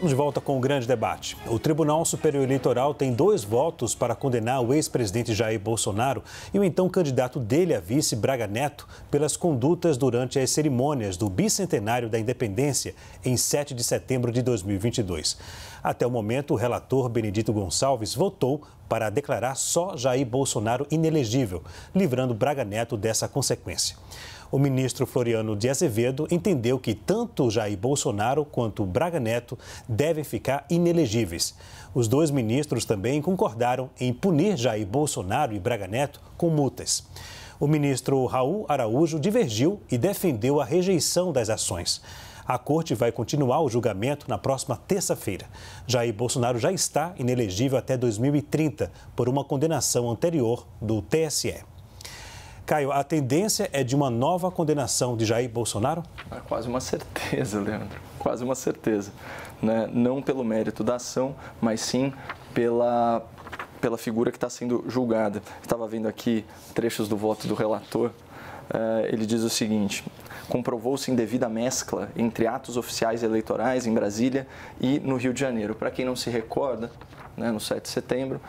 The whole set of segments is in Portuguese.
De volta com o grande debate. O Tribunal Superior Eleitoral tem 2 votos para condenar o ex-presidente Jair Bolsonaro e o então candidato dele a vice, Braga Neto, pelas condutas durante as cerimônias do bicentenário da independência em 7 de setembro de 2022. Até o momento, o relator Benedito Gonçalves votou para declarar só Jair Bolsonaro inelegível, livrando Braga Neto dessa consequência. O ministro Floriano de Azevedo entendeu que tanto Jair Bolsonaro quanto Braga Neto devem ficar inelegíveis. Os 2 ministros também concordaram em punir Jair Bolsonaro e Braga Neto com multas. O ministro Raul Araújo divergiu e defendeu a rejeição das ações. A corte vai continuar o julgamento na próxima terça-feira. Jair Bolsonaro já está inelegível até 2030 por uma condenação anterior do TSE. Caio, a tendência é de uma nova condenação de Jair Bolsonaro? É quase uma certeza, Leandro. Quase uma certeza. Né? Não pelo mérito da ação, mas sim pela figura que está sendo julgada. Estava vendo aqui trechos do voto do relator. Ele diz o seguinte: comprovou-se indevida mescla entre atos oficiais eleitorais em Brasília e no Rio de Janeiro. Para quem não se recorda, né, no 7 de setembro,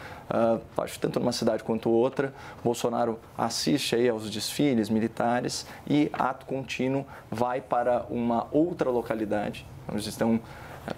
acho tanto numa cidade quanto outra, Bolsonaro assiste aí aos desfiles militares e, ato contínuo, vai para uma outra localidade, eles estão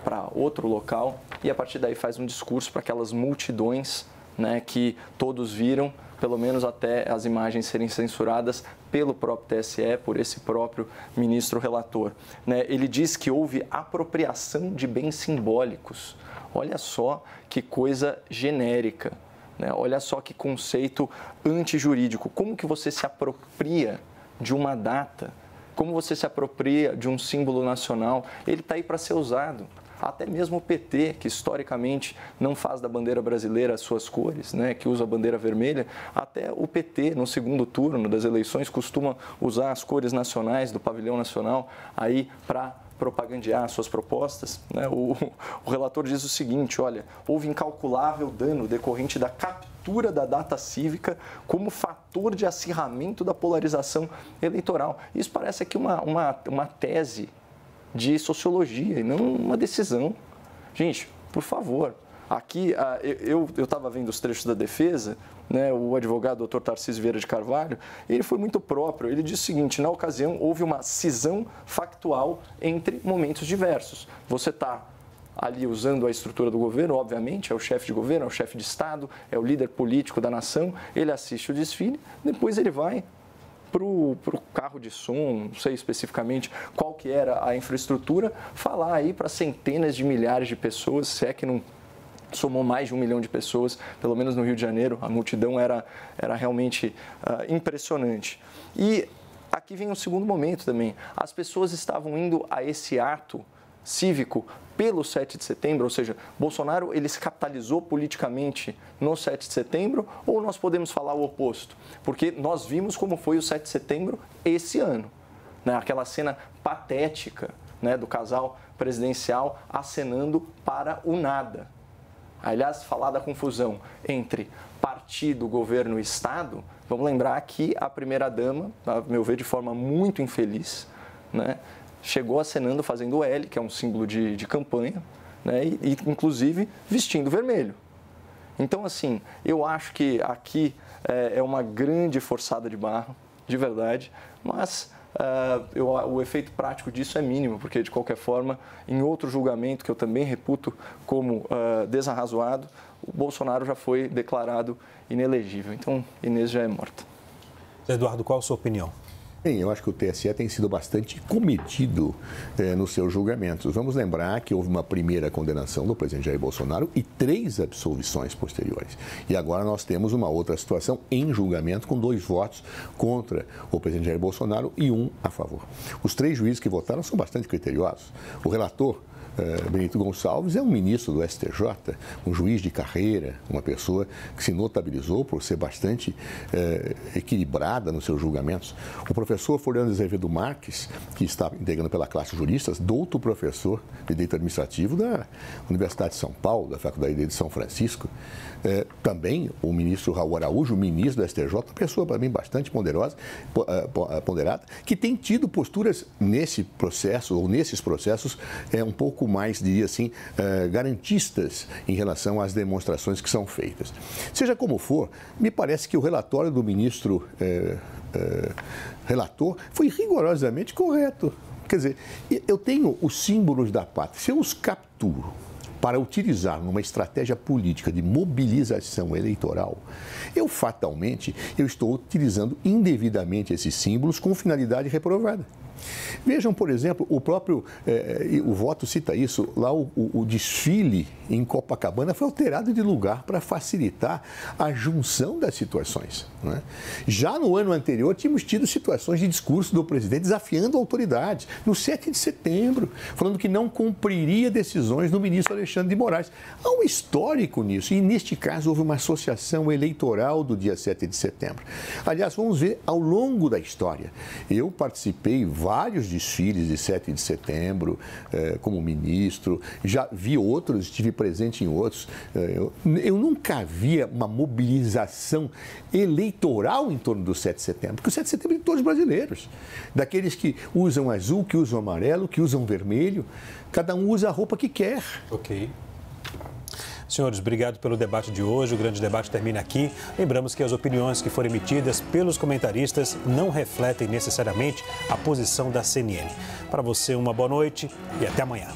para outro local, e a partir daí faz um discurso para aquelas multidões, né, que todos viram, pelo menos até as imagens serem censuradas pelo próprio TSE, por esse próprio ministro relator. Né? Ele diz que houve apropriação de bens simbólicos. Olha só que coisa genérica, né? Olha só que conceito antijurídico. Como que você se apropria de uma data? Como você se apropria de um símbolo nacional? Ele está aí para ser usado. Até mesmo o PT, que historicamente não faz da bandeira brasileira as suas cores, né, que usa a bandeira vermelha, até o PT, no segundo turno das eleições, costuma usar as cores nacionais do pavilhão nacional aí para propagandear suas propostas. Né? O relator diz o seguinte: olha, houve incalculável dano decorrente da captura da data cívica como fator de acirramento da polarização eleitoral. Isso parece aqui uma tese de sociologia e não uma decisão. Gente, por favor, aqui eu estava vendo os trechos da defesa, né, o advogado Dr. Tarcísio Vieira de Carvalho, ele foi muito próprio. Ele disse o seguinte: na ocasião houve uma cisão factual entre momentos diversos. Você está ali usando a estrutura do governo, obviamente, é o chefe de governo, é o chefe de Estado, é o líder político da nação, ele assiste o desfile, depois ele vai para o carro de som, não sei especificamente qual que era a infraestrutura, falar aí para centenas de milhares de pessoas, se é que não somou mais de 1 milhão de pessoas, pelo menos no Rio de Janeiro, a multidão era realmente impressionante. E aqui vem um segundo momento também, as pessoas estavam indo a esse ato cívico pelo 7 de setembro, ou seja, Bolsonaro ele se capitalizou politicamente no 7 de setembro, ou nós podemos falar o oposto? Porque nós vimos como foi o 7 de setembro esse ano, né? Aquela cena patética, né, do casal presidencial acenando para o nada. Aliás, falar da confusão entre partido, governo e Estado, vamos lembrar que a primeira-dama, a meu ver, de forma muito infeliz, né, chegou acenando fazendo o L, que é um símbolo de campanha, né, e inclusive vestindo vermelho. Então, assim, eu acho que aqui é uma grande forçada de barra, de verdade, mas o efeito prático disso é mínimo, porque, de qualquer forma, em outro julgamento que eu também reputo como desarrazoado, o Bolsonaro já foi declarado inelegível. Então, Inês já é morta. Eduardo, qual a sua opinião? Bem, eu acho que o TSE tem sido bastante comedido nos seus julgamentos. Vamos lembrar que houve uma primeira condenação do presidente Jair Bolsonaro e 3 absolvições posteriores. E agora nós temos uma outra situação em julgamento com 2 votos contra o presidente Jair Bolsonaro e 1 a favor. Os 3 juízes que votaram são bastante criteriosos. O relator Benedito Gonçalves é um ministro do STJ, um juiz de carreira, uma pessoa que se notabilizou por ser bastante equilibrada nos seus julgamentos. O professor Floriano de Azevedo Marques, que está integrando pela classe juristas, doutor professor de Direito Administrativo da Universidade de São Paulo, da Faculdade de São Francisco. Também o ministro Raul Araújo, ministro do STJ, uma pessoa para mim bastante ponderada, que tem tido posturas nesse processo, ou nesses processos, um pouco mais, diria assim, garantistas em relação às demonstrações que são feitas. Seja como for, me parece que o relatório do ministro relator foi rigorosamente correto. Quer dizer, eu tenho os símbolos da pátria, se eu os capturo para utilizar numa estratégia política de mobilização eleitoral, fatalmente estou utilizando indevidamente esses símbolos com finalidade reprovada. Vejam, por exemplo, o voto cita isso, lá o desfile em Copacabana foi alterado de lugar para facilitar a junção das situações, né? Já no ano anterior, tínhamos tido situações de discurso do presidente desafiando autoridades, no 7 de setembro, falando que não cumpriria decisões do ministro Alexandre de Moraes. Há um histórico nisso, e neste caso houve uma associação eleitoral do dia 7 de setembro. Aliás, vamos ver ao longo da história. Eu participei vários desfiles de 7 de setembro como ministro, já vi outros, estive presente em outros. Eu nunca via uma mobilização eleitoral em torno do 7 de setembro, porque o 7 de setembro é de todos os brasileiros, daqueles que usam azul, que usam amarelo, que usam vermelho, cada um usa a roupa que quer. Ok. Senhores, obrigado pelo debate de hoje. O grande debate termina aqui. Lembramos que as opiniões que foram emitidas pelos comentaristas não refletem necessariamente a posição da CNN. Para você, uma boa noite e até amanhã.